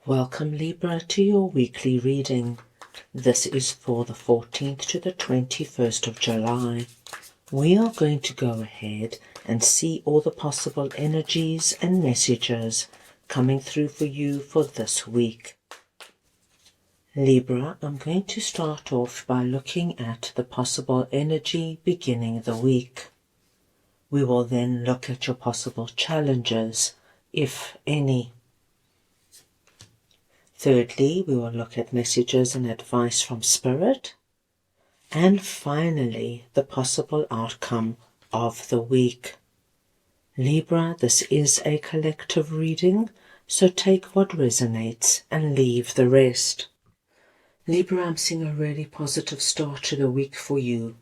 Welcome Libra to your weekly reading. This is for the 14th to the 21st of July. We are going to go ahead and see all the possible energies and messages coming through for you for this week. Libra, I'm going to start off by looking at the possible energy beginning the week. We will then look at your possible challenges, if any. Thirdly, we will look at messages and advice from Spirit. And finally, the possible outcome of the week. Libra, this is a collective reading, so take what resonates and leave the rest. Libra, I'm seeing a really positive start to the week for you.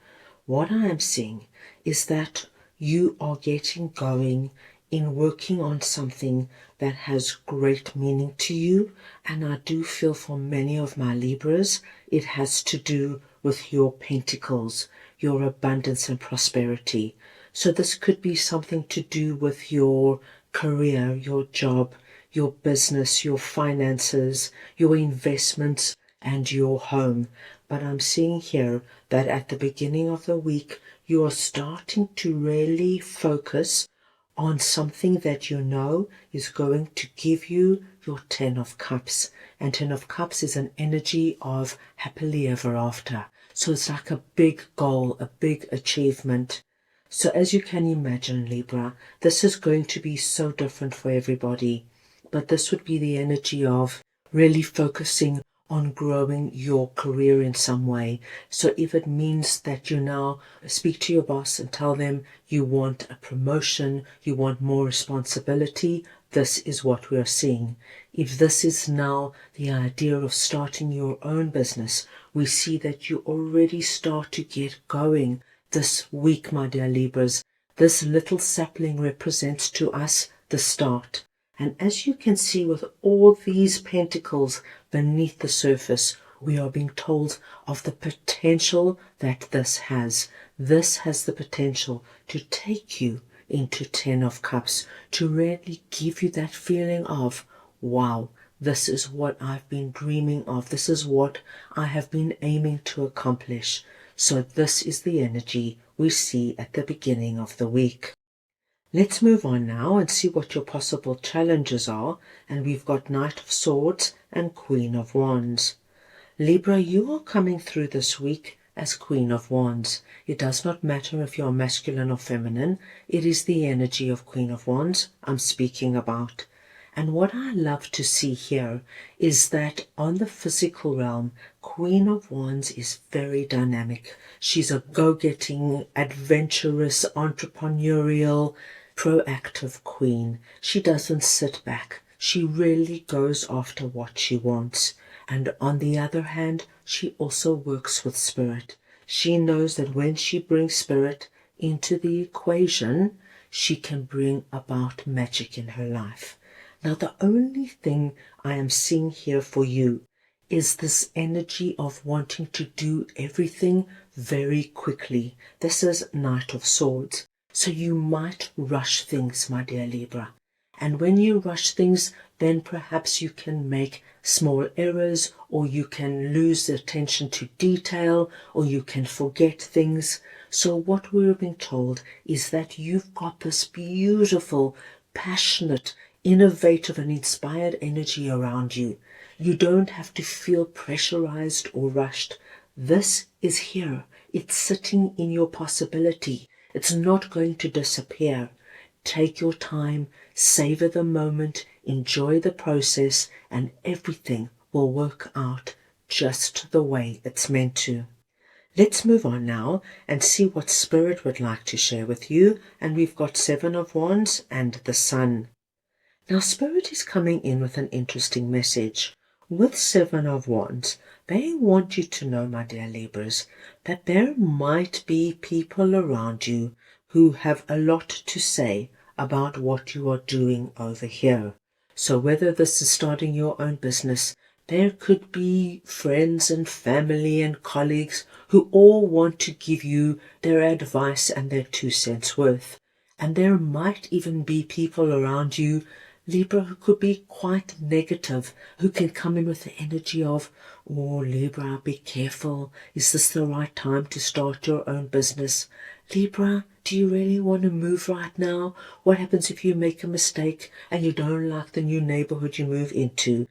What I am seeing is that you are getting going in working on something that has great meaning to you, and I do feel for many of my Libras it has to do with your pentacles, your abundance and prosperity. So this could be something to do with your career, your job, your business, your finances, your investments and your home. But I'm seeing here that at the beginning of the week you are starting to really focus on something that you know is going to give you your 10 of Cups. And 10 of Cups is an energy of happily ever after. So it's like a big goal, a big achievement. So as you can imagine, Libra, this is going to be so different for everybody. But this would be the energy of really focusing on growing your career in some way. So if it means that you now speak to your boss and tell them you want a promotion, you want more responsibility, this is what we are seeing. If this is now the idea of starting your own business, we see that you already start to get going this week, my dear Libras. This little sapling represents to us the start. And as you can see with all these pentacles beneath the surface, we are being told of the potential that this has. This has the potential to take you into 10 of Cups, to really give you that feeling of, wow, this is what I've been dreaming of. This is what I have been aiming to accomplish. So this is the energy we see at the beginning of the week. Let's move on now and see what your possible challenges are. And we've got Knight of Swords and Queen of Wands. Libra, you are coming through this week as Queen of Wands. It does not matter if you're masculine or feminine. It is the energy of Queen of Wands I'm speaking about. And what I love to see here is that on the physical realm, Queen of Wands is very dynamic. She's a go-getting, adventurous, entrepreneurial, proactive queen. She doesn't sit back. She really goes after what she wants. And on the other hand, she also works with Spirit. She knows that when she brings Spirit into the equation, she can bring about magic in her life. Now, the only thing I am seeing here for you is this energy of wanting to do everything very quickly. This is Knight of Swords. So you might rush things, my dear Libra. And when you rush things, then perhaps you can make small errors, or you can lose attention to detail, or you can forget things. So what we're being told is that you've got this beautiful, passionate, innovative and inspired energy around you. You don't have to feel pressurized or rushed. This is here. It's sitting in your possibility. It's not going to disappear. Take your time, savor the moment, enjoy the process, and everything will work out just the way it's meant to. Let's move on now and see what Spirit would like to share with you. And we've got 7 of Wands and the Sun. Now, Spirit is coming in with an interesting message. With 7 of Wands, they want you to know, my dear Libras, that there might be people around you who have a lot to say about what you are doing over here. So whether this is starting your own business, there could be friends and family and colleagues who all want to give you their advice and their 2 cents worth. And there might even be people around you Libra, who could be quite negative, who can come in with the energy of, oh, Libra, be careful. Is this the right time to start your own business? Libra, do you really want to move right now? What happens if you make a mistake and you don't like the new neighborhood you move into?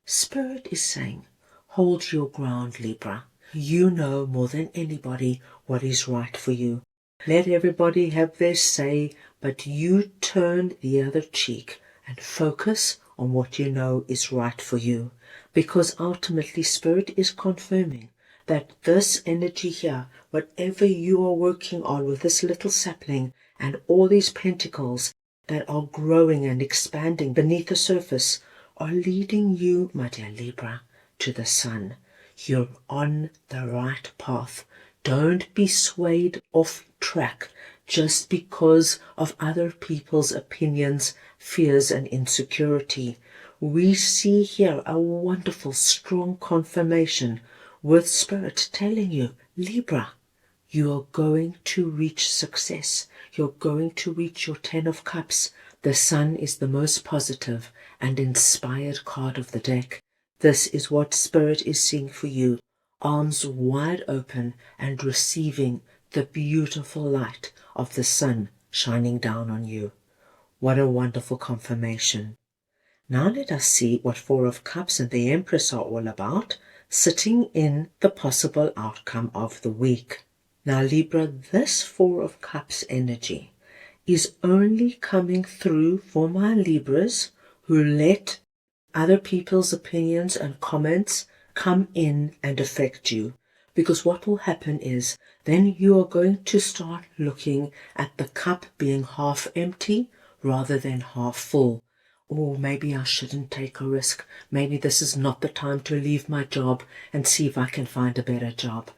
Spirit is saying, hold your ground, Libra. You know more than anybody what is right for you. Let everybody have their say, but you turn the other cheek and focus on what you know is right for you. Because ultimately Spirit is confirming that this energy here, whatever you are working on with this little sapling and all these pentacles that are growing and expanding beneath the surface, are leading you, my dear Libra, to the sun. You're on the right path. Don't be swayed off track just because of other people's opinions, fears, and insecurity. We see here a wonderful, strong confirmation with Spirit telling you, Libra, you are going to reach success. You're going to reach your 10 of Cups. The Sun is the most positive and inspired card of the deck. This is what Spirit is seeing for you. Arms wide open and receiving the beautiful light of the sun shining down on you. What a wonderful confirmation. Now let us see what Four of Cups and the Empress are all about, sitting in the possible outcome of the week. Now Libra, this Four of Cups energy is only coming through for my Libras who let other people's opinions and comments come in and affect you. Because what will happen is then you are going to start looking at the cup being half empty rather than half full. Or maybe I shouldn't take a risk. Maybe this is not the time to leave my job and see if I can find a better job.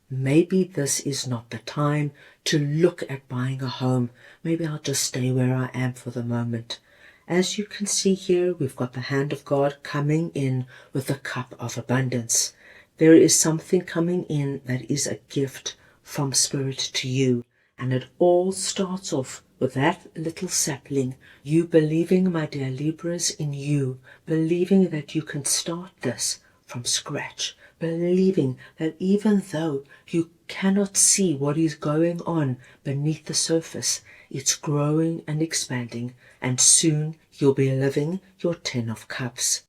Maybe this is not the time to look at buying a home. Maybe I'll just stay where I am for the moment. As you can see here, we've got the hand of God coming in with the cup of abundance. There is something coming in that is a gift from Spirit to you. And it all starts off with that little sapling, you believing, my dear Libras, in you, believing that you can start this from scratch, believing that even though you cannot see what is going on beneath the surface, it's growing and expanding, and soon you'll be living your 10 of Cups.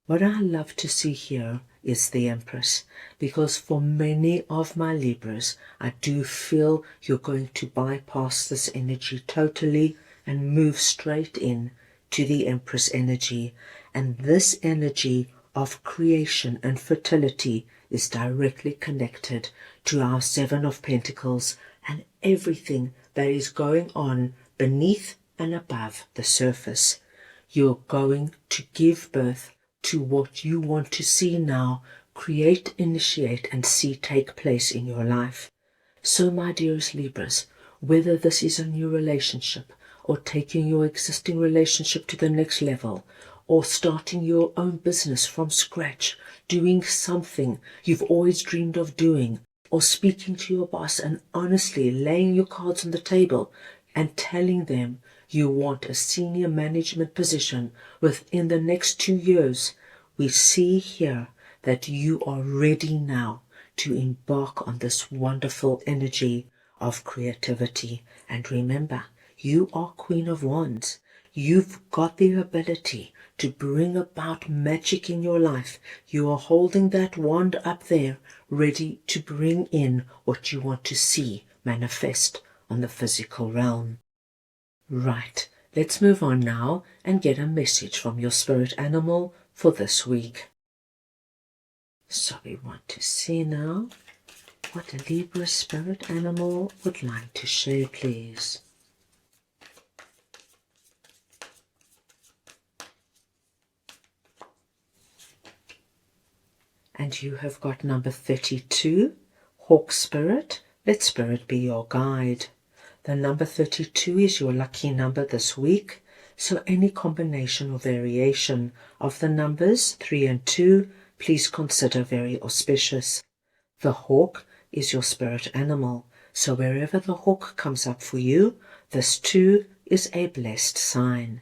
What I love to see here is the Empress, because for many of my Libras, I do feel you're going to bypass this energy totally and move straight in to the Empress energy. And this energy of creation and fertility is directly connected to our 7 of Pentacles and everything that is going on beneath and above the surface. You're going to give birth to what you want to see now, create, initiate, and see take place in your life. So, my dearest Libras, whether this is a new relationship, or taking your existing relationship to the next level, or starting your own business from scratch, doing something you've always dreamed of doing, or speaking to your boss and honestly laying your cards on the table and telling them you want a senior management position within the next 2 years, we see here that you are ready now to embark on this wonderful energy of creativity. And remember, you are Queen of Wands. You've got the ability to bring about magic in your life. You are holding that wand up there, ready to bring in what you want to see manifest on the physical realm. Right, let's move on now and get a message from your spirit animal for this week. So we want to see now what a Libra spirit animal would like to share, please. And you have got number 32, Hawk Spirit. Let Spirit be your guide. The number 32 is your lucky number this week, so any combination or variation of the numbers 3 and 2, please consider very auspicious. The hawk is your spirit animal, so wherever the hawk comes up for you, this too is a blessed sign.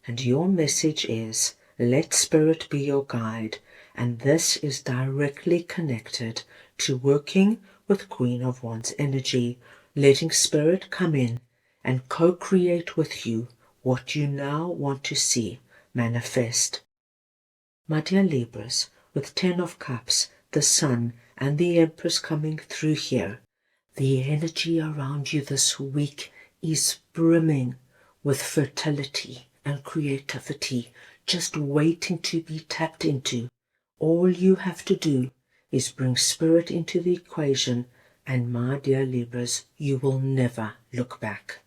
And your message is, let Spirit be your guide. And this is directly connected to working with Queen of Wands energy, letting Spirit come in and co-create with you what you now want to see manifest. My dear Libras, with 10 of Cups, the Sun and the Empress coming through here, the energy around you this week is brimming with fertility and creativity, just waiting to be tapped into. All you have to do is bring Spirit into the equation, and my dear Libras, you will never look back.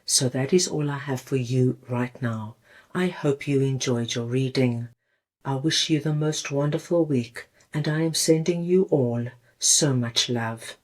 So that is all I have for you right now. I hope you enjoyed your reading. I wish you the most wonderful week, and I am sending you all so much love.